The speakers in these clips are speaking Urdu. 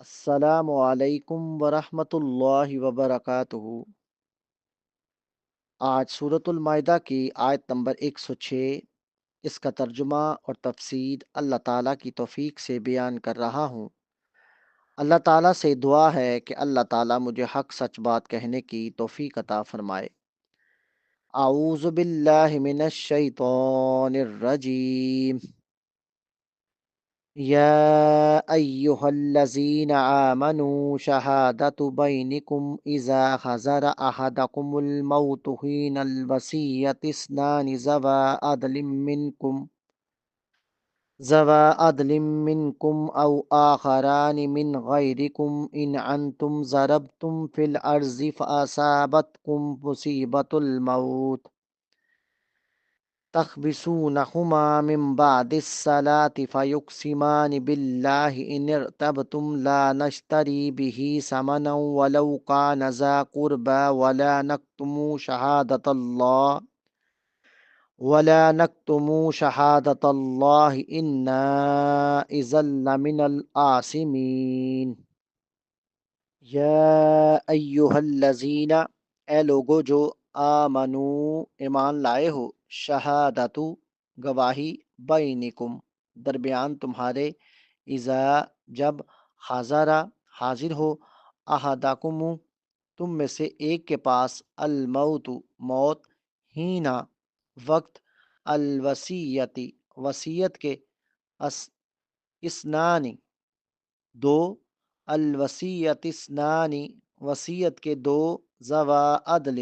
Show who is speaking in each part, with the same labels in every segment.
Speaker 1: السلام علیکم ورحمۃ اللہ وبرکاتہ۔ آج سورۃ المائدہ کی آیت نمبر 106، اس کا ترجمہ اور تفسیر اللہ تعالیٰ کی توفیق سے بیان کر رہا ہوں۔ اللہ تعالیٰ سے دعا ہے کہ اللہ تعالیٰ مجھے حق سچ بات کہنے کی توفیق عطا فرمائے۔ اعوذ باللہ من الشیطان الرجیم۔ يا أيها الذين آمنوا شهادة بينكم إذا حضر أحدكم الموت حين الوصية اثنان ذوى عدل منكم أو آخران من غيركم إن أنتم ضربتم في الأرض فأصابتكم مصيبة الموت تخبصونهما من بعد الصلاة فيقسمان بالله إن ارتبتم لا نشتري به ثمنا ولو كان ذا قربى ولا نكتموا شهادة الله إنا إذا لمن الآثمين۔ یا ایہا الذین، اے لوگو جو آمنو ایمان لائے ہو، شہادتو گواہی، بینکم درمیان تمہارے، اذا جب، حضرا حاضر ہو، احدکم تم میں سے ایک کے پاس، الموت موت، ہینا وقت، الوصیتی وصیت کے، اسنانی دو، الوصیت اثنانی وصیت کے دو، ذوا عدل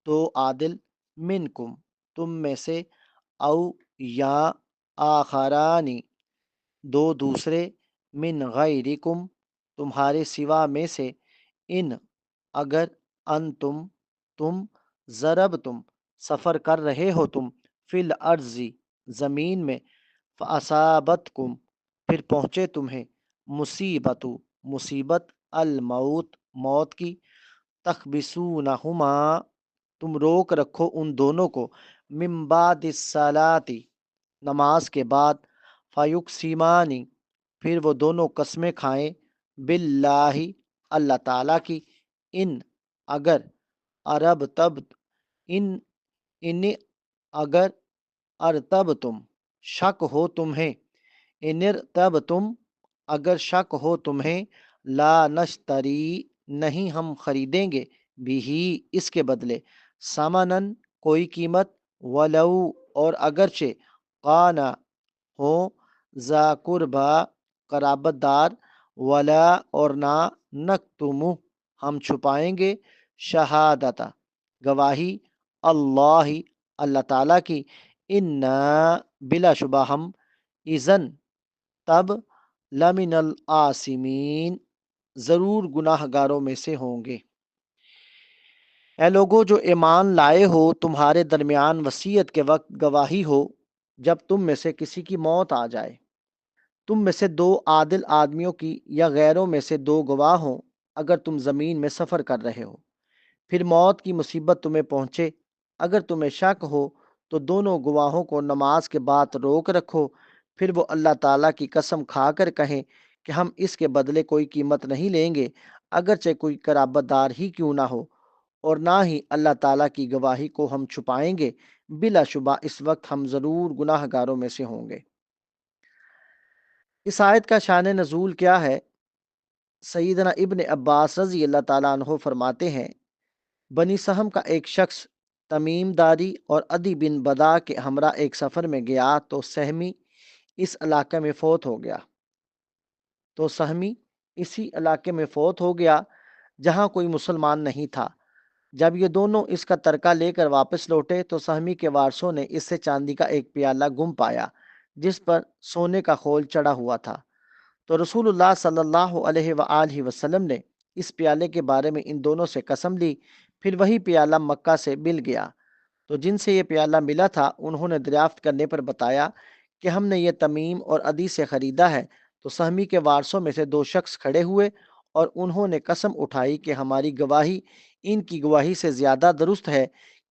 Speaker 1: دو عادل، منکم تم میں سے، او یا، آخرانی دو دوسرے، من غیرکم تمہارے سوا میں سے، ان اگر، انتم تم، ضربتم سفر کر رہے ہو تم، فی الارض زمین میں، فاصابتکم پھر پہنچے تمہیں، مصیبت، الموت موت کی، تخبصونہما تم روک رکھو ان دونوں کو، من بعد الصلاۃ نماز کے بعد، فیقسمان پھر وہ دونوں قسمیں کھائیں، باللہ اللہ تعالیٰ کی، ان اگر، عرب تب ان اگر، ارتب تم شک ہو تمہیں، انر تب تم اگر شک ہو تمہیں، لا نشتری نہیں ہم خریدیں گے، بھی اس کے بدلے، سامنن کوئی قیمت، ولو اور اگرچہ، قانا ہو، ذا قربا قرابت دار، ولا اور نہ، نکتم ہم چھپائیں گے، شہادت گواہی، اللہ تعالیٰ کی، انا بلا شبہ ہم، اذن تب، لمن الآثمین ضرور گناہ گاروں میں سے ہوں گے۔ اے لوگو جو ایمان لائے ہو، تمہارے درمیان وصیت کے وقت گواہی ہو، جب تم میں سے کسی کی موت آ جائے، تم میں سے دو عادل آدمیوں کی یا غیروں میں سے دو گواہ ہوں، اگر تم زمین میں سفر کر رہے ہو، پھر موت کی مصیبت تمہیں پہنچے، اگر تمہیں شک ہو تو دونوں گواہوں کو نماز کے بعد روک رکھو، پھر وہ اللہ تعالیٰ کی قسم کھا کر کہیں کہ ہم اس کے بدلے کوئی قیمت نہیں لیں گے، اگرچہ کوئی قرابت دار ہی کیوں نہ ہو، اور نہ ہی اللہ تعالیٰ کی گواہی کو ہم چھپائیں گے، بلا شبہ اس وقت ہم ضرور گناہ گاروں میں سے ہوں گے۔ اس آیت کا شان نزول کیا ہے؟ سیدنا ابن عباس رضی اللہ تعالیٰ عنہ فرماتے ہیں، بنی سہم کا ایک شخص تمیم داری اور عدی بن بدا کے ہمراہ ایک سفر میں گیا تو سہمی اس علاقے میں فوت ہو گیا اسی علاقے میں فوت ہو گیا جہاں کوئی مسلمان نہیں تھا۔ جب یہ دونوں اس کا ترکہ لے کر واپس لوٹے تو سہمی کے وارثوں نے اس سے چاندی کا ایک پیالہ گم پایا جس پر سونے کا خول چڑھا ہوا تھا، تو رسول اللہ صلی اللہ علیہ وآلہ وسلم نے اس پیالے کے بارے میں ان دونوں سے قسم لی، پھر وہی پیالہ مکہ سے مل گیا، تو جن سے یہ پیالہ ملا تھا انہوں نے دریافت کرنے پر بتایا کہ ہم نے یہ تمیم اور عدی سے خریدا ہے، تو سہمی کے وارثوں میں سے دو شخص کھڑے ہوئے اور انہوں نے قسم اٹھائی کہ ہماری گواہی ان کی گواہی سے زیادہ درست ہے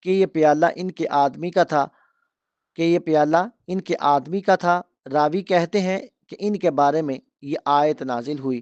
Speaker 1: کہ یہ پیالہ ان کے آدمی کا تھا۔ راوی کہتے ہیں کہ ان کے بارے میں یہ آیت نازل ہوئی،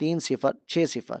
Speaker 1: 360।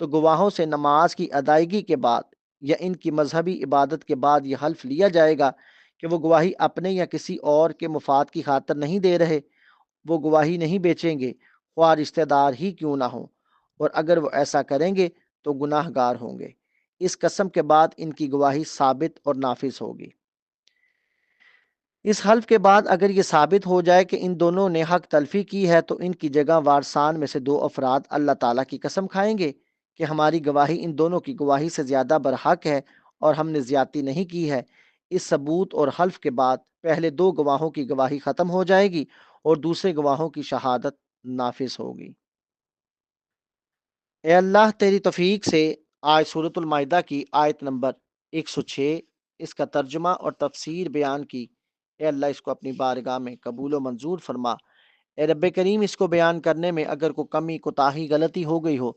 Speaker 1: تو گواہوں سے نماز کی ادائیگی کے بعد یا ان کی مذہبی عبادت کے بعد یہ حلف لیا جائے گا کہ وہ گواہی اپنے یا کسی اور کے مفاد کی خاطر نہیں دے رہے، وہ گواہی نہیں بیچیں گے، خواہ رشتہ دار ہی کیوں نہ ہوں، اور اگر وہ ایسا کریں گے تو گناہ گار ہوں گے۔ اس قسم کے بعد ان کی گواہی ثابت اور نافذ ہوگی۔ اس حلف کے بعد اگر یہ ثابت ہو جائے کہ ان دونوں نے حق تلفی کی ہے تو ان کی جگہ وارثان میں سے دو افراد اللہ تعالیٰ کی قسم کھائیں گے کہ ہماری گواہی ان دونوں کی گواہی سے زیادہ برحق ہے اور ہم نے زیادتی نہیں کی ہے۔ اس ثبوت اور حلف کے بعد پہلے دو گواہوں کی گواہی ختم ہو جائے گی اور دوسرے گواہوں کی شہادت نافذ ہوگی۔ اے اللہ تیری توفیق سے آج سورۃ المائدہ کی آیت نمبر 106 اس کا ترجمہ اور تفسیر بیان کی۔ اے اللہ اس کو اپنی بارگاہ میں قبول و منظور فرما۔ اے رب کریم اس کو بیان کرنے میں اگر کوئی کمی کوتاہی غلطی ہو گئی ہو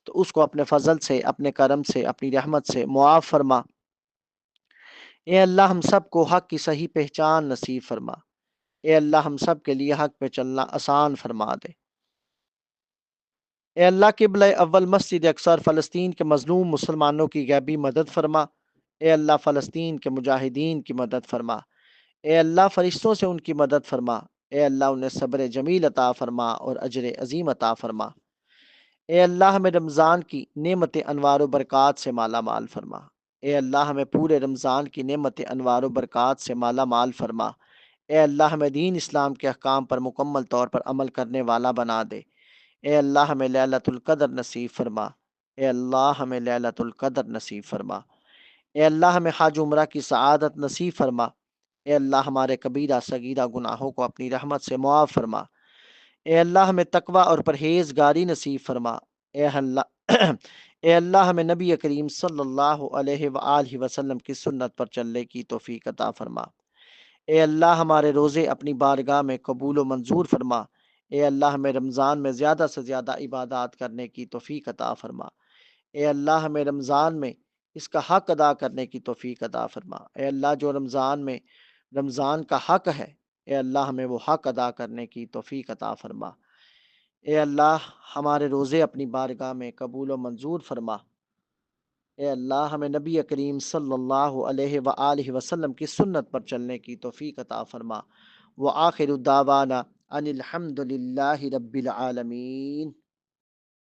Speaker 1: تو اس کو اپنے فضل سے، اپنے کرم سے، اپنی رحمت سے معاف فرما۔ اے اللہ ہم سب کو حق کی صحیح پہچان نصیب فرما۔ اے اللہ ہم سب کے لیے حق پہ چلنا آسان فرما دے۔ اے اللہ قبلہ اول مسجد اقصی فلسطین کے مظلوم مسلمانوں کی غیبی مدد فرما۔ اے اللہ فلسطین کے مجاہدین کی مدد فرما۔ اے اللہ فرشتوں سے ان کی مدد فرما۔ اے اللہ انہیں صبر جمیل عطا فرما اور اجر عظیم عطا فرما۔ اے اللہ ہمیں رمضان کی نعمت انوار و برکات سے مالا مال فرما۔ اے اللہ ہمیں پورے رمضان کی نعمت انوار و برکات سے مالا مال فرما۔ اے اللہ ہمیں دین اسلام کے احکام پر مکمل طور پر عمل کرنے والا بنا دے۔ اے اللہ ہمیں لیلۃ القدر نصیب فرما۔ اے اللہ ہمیں لیلۃ القدر نصیب فرما۔ اے اللہ ہمیں حج عمرہ کی سعادت نصیب فرما۔ اے اللہ ہمارے کبیرہ صغیرہ گناہوں کو اپنی رحمت سے معاف فرما۔ اے اللہ ہمیں تقوی اور پرہیزگاری نصیب فرما۔ اے اللہ اے اللہ ہمیں نبی کریم صلی اللہ علیہ وآلہ وسلم کی سنت پر چلنے کی توفیق عطا فرما۔ اے اللہ ہمارے روزے اپنی بارگاہ میں قبول و منظور فرما۔ اے اللہ ہمیں رمضان میں زیادہ سے زیادہ عبادات کرنے کی توفیق عطا فرما۔ اے اللہ ہمیں رمضان میں اس کا حق ادا کرنے کی توفیق عطا فرما۔ اے اللہ جو رمضان کا حق ہے، اے اللہ ہمیں وہ حق ادا کرنے کی توفیق عطا فرما۔ اے اللہ ہمارے روزے اپنی بارگاہ میں قبول و منظور فرما۔ اے اللہ ہمیں نبی کریم صلی اللہ علیہ وآلہ وسلم کی سنت پر چلنے کی توفیق عطا فرما۔ وآخر دعوانا ان الحمد للہ رب العالمین۔